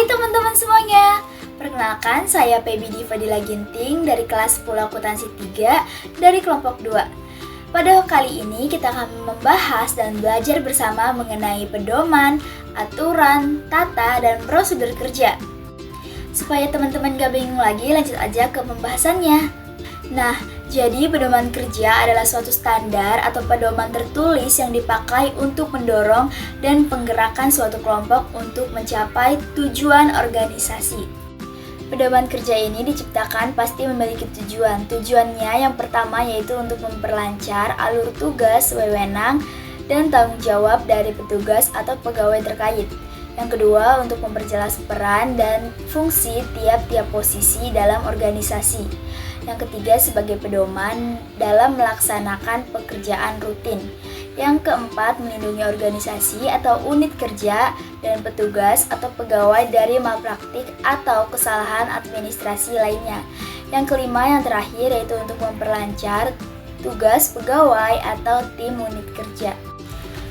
teman-teman semuanya, perkenalkan saya Pebi Fadila Ginting dari kelas 10 akuntansi 3 dari kelompok 2. Pada kali ini kita akan membahas dan belajar bersama mengenai pedoman, aturan, tata, dan prosedur kerja. Supaya teman-teman gak bingung lagi, lanjut aja ke pembahasannya. Nah, jadi pedoman kerja adalah suatu standar atau pedoman tertulis yang dipakai untuk mendorong dan penggerakan suatu kelompok untuk mencapai tujuan organisasi. Pedoman kerja ini diciptakan pasti memiliki tujuan. Tujuannya yang pertama yaitu untuk memperlancar alur tugas, wewenang, dan tanggung jawab dari petugas atau pegawai terkait. Yang kedua, untuk memperjelas peran dan fungsi tiap-tiap posisi dalam organisasi. Yang ketiga, sebagai pedoman dalam melaksanakan pekerjaan rutin. Yang keempat, melindungi organisasi atau unit kerja dan petugas atau pegawai dari malpraktik atau kesalahan administrasi lainnya. Yang kelima, yang terakhir, yaitu untuk memperlancar tugas pegawai atau tim unit kerja.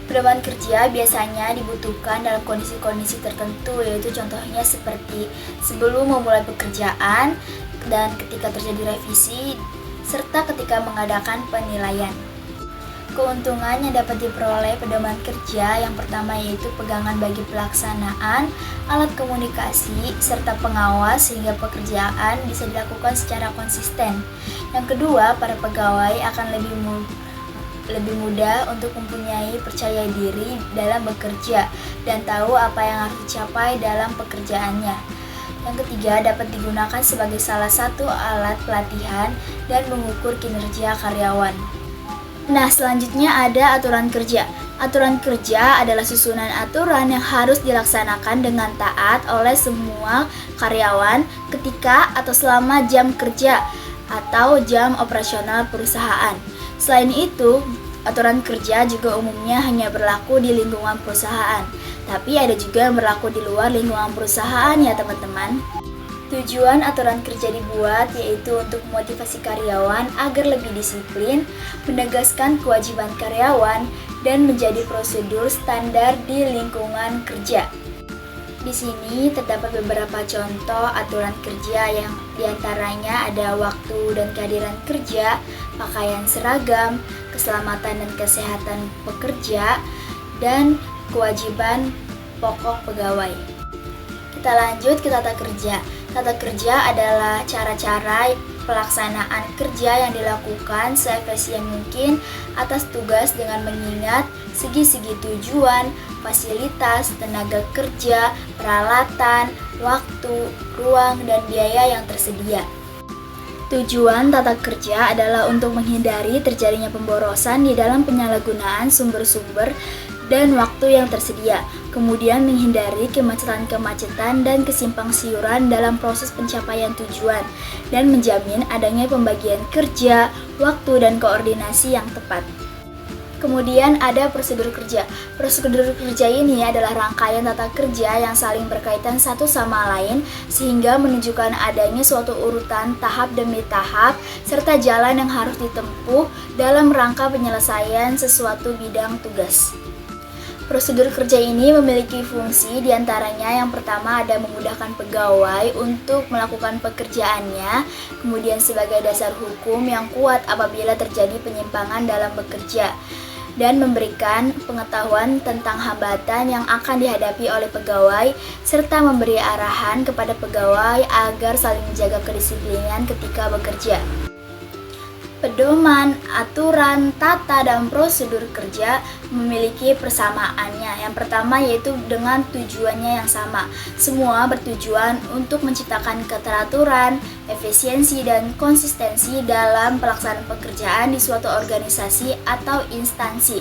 Pedoman kerja biasanya dibutuhkan dalam kondisi-kondisi tertentu, yaitu contohnya seperti sebelum memulai pekerjaan dan ketika terjadi revisi, serta ketika mengadakan penilaian. Keuntungan yang dapat diperoleh pedoman kerja yang pertama yaitu pegangan bagi pelaksanaan, alat komunikasi, serta pengawas sehingga pekerjaan bisa dilakukan secara konsisten. Yang kedua, para pegawai akan lebih mudah untuk mempunyai percaya diri dalam bekerja dan tahu apa yang harus dicapai dalam pekerjaannya. Yang ketiga, dapat digunakan sebagai salah satu alat pelatihan dan mengukur kinerja karyawan. Nah, selanjutnya ada aturan kerja. Aturan kerja adalah susunan aturan yang harus dilaksanakan dengan taat oleh semua karyawan ketika atau selama jam kerja atau jam operasional perusahaan. Selain itu, aturan kerja juga umumnya hanya berlaku di lingkungan perusahaan, tapi ada juga yang berlaku di luar lingkungan perusahaan ya teman-teman. Tujuan aturan kerja dibuat yaitu untuk memotivasi karyawan agar lebih disiplin, menegaskan kewajiban karyawan, dan menjadi prosedur standar di lingkungan kerja. Di sini terdapat beberapa contoh aturan kerja yang diantaranya ada waktu dan kehadiran kerja, pakaian seragam, keselamatan dan kesehatan pekerja, dan kewajiban pokok pegawai. Kita lanjut ke tata kerja. Tata kerja adalah cara-cara pelaksanaan kerja yang dilakukan seefisien mungkin atas tugas dengan mengingat segi-segi tujuan, fasilitas, tenaga kerja, peralatan, waktu, ruang, dan biaya yang tersedia. Tujuan tata kerja adalah untuk menghindari terjadinya pemborosan di dalam penyalahgunaan sumber-sumber dan waktu yang tersedia, kemudian menghindari kemacetan-kemacetan dan kesimpang siuran dalam proses pencapaian tujuan, dan menjamin adanya pembagian kerja, waktu, dan koordinasi yang tepat. Kemudian ada prosedur kerja. Prosedur kerja ini adalah rangkaian tata kerja yang saling berkaitan satu sama lain sehingga menunjukkan adanya suatu urutan tahap demi tahap serta jalan yang harus ditempuh dalam rangka penyelesaian sesuatu bidang tugas. Prosedur kerja ini memiliki fungsi diantaranya yang pertama ada memudahkan pegawai untuk melakukan pekerjaannya, kemudian sebagai dasar hukum yang kuat apabila terjadi penyimpangan dalam bekerja, dan memberikan pengetahuan tentang hambatan yang akan dihadapi oleh pegawai, serta memberi arahan kepada pegawai agar saling menjaga kedisiplinan ketika bekerja. Pedoman, aturan, tata, dan prosedur kerja memiliki persamaannya. Yang pertama yaitu dengan tujuannya yang sama. Semua bertujuan untuk menciptakan keteraturan, efisiensi, dan konsistensi dalam pelaksanaan pekerjaan di suatu organisasi atau instansi.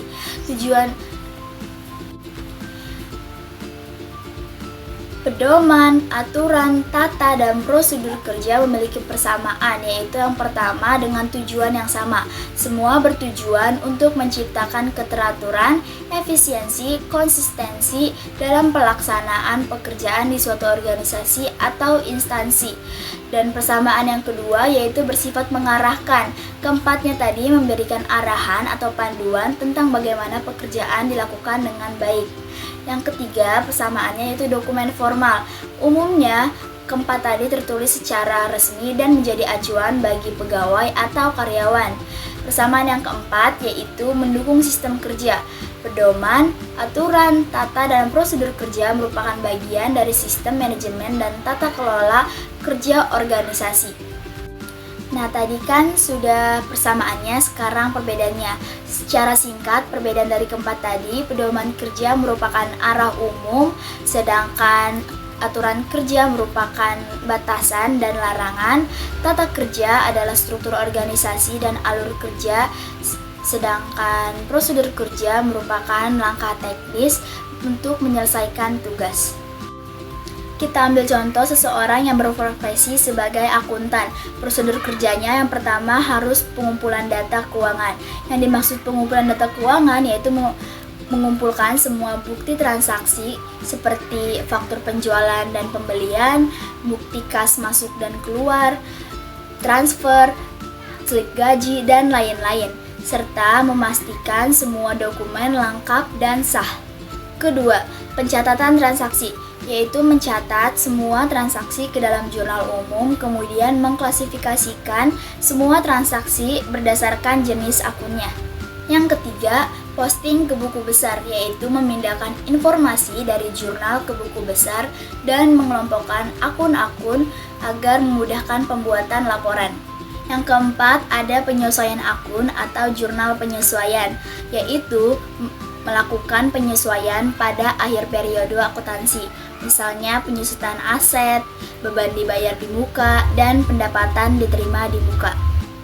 Pedoman, aturan, tata, dan prosedur kerja memiliki persamaan, yaitu yang pertama dengan tujuan yang sama. Semua bertujuan untuk menciptakan keteraturan, efisiensi, konsistensi dalam pelaksanaan pekerjaan di suatu organisasi atau instansi. Dan persamaan yang kedua yaitu bersifat mengarahkan. Keempatnya tadi memberikan arahan atau panduan tentang bagaimana pekerjaan dilakukan dengan baik. Yang ketiga, persamaannya yaitu dokumen formal. Umumnya, keempat tadi tertulis secara resmi dan menjadi acuan bagi pegawai atau karyawan. Persamaan yang keempat yaitu mendukung sistem kerja. Pedoman, aturan, tata, dan prosedur kerja merupakan bagian dari sistem manajemen dan tata kelola kerja organisasi. Nah, tadi kan sudah persamaannya, sekarang perbedaannya. Secara singkat, perbedaan dari keempat tadi, pedoman kerja merupakan arah umum, sedangkan aturan kerja merupakan batasan dan larangan. Tata kerja adalah struktur organisasi dan alur kerja, sedangkan prosedur kerja merupakan langkah teknis untuk menyelesaikan tugas. Kita ambil contoh seseorang yang berprofesi sebagai akuntan. Prosedur kerjanya yang pertama harus pengumpulan data keuangan. Yang dimaksud pengumpulan data keuangan yaitu mengumpulkan semua bukti transaksi seperti faktur penjualan dan pembelian, bukti kas masuk dan keluar, transfer, slip gaji, dan lain-lain, serta memastikan semua dokumen lengkap dan sah. Kedua, pencatatan transaksi, yaitu mencatat semua transaksi ke dalam jurnal umum, kemudian mengklasifikasikan semua transaksi berdasarkan jenis akunnya. Yang ketiga, posting ke buku besar, yaitu memindahkan informasi dari jurnal ke buku besar dan mengelompokkan akun-akun agar memudahkan pembuatan laporan. Yang keempat, ada penyesuaian akun atau jurnal penyesuaian, yaitu melakukan penyesuaian pada akhir periode akuntansi, misalnya penyusutan aset, beban dibayar di muka, dan pendapatan diterima di muka.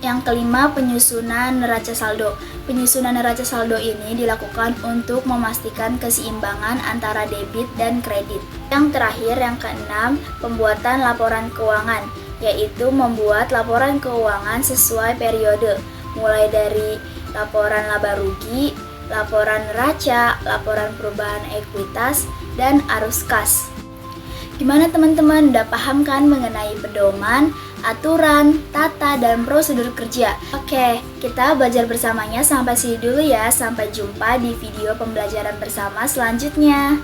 Yang kelima, penyusunan neraca saldo. Penyusunan neraca saldo ini dilakukan untuk memastikan keseimbangan antara debit dan kredit. Yang terakhir, yang keenam, pembuatan laporan keuangan, yaitu membuat laporan keuangan sesuai periode, mulai dari laporan laba rugi, laporan neraca, laporan perubahan ekuitas, dan arus kas. Gimana teman-teman, udah paham kan mengenai pedoman, aturan, tata, dan prosedur kerja? Oke, kita belajar bersamanya sampai sini dulu ya. Sampai jumpa di video pembelajaran bersama selanjutnya.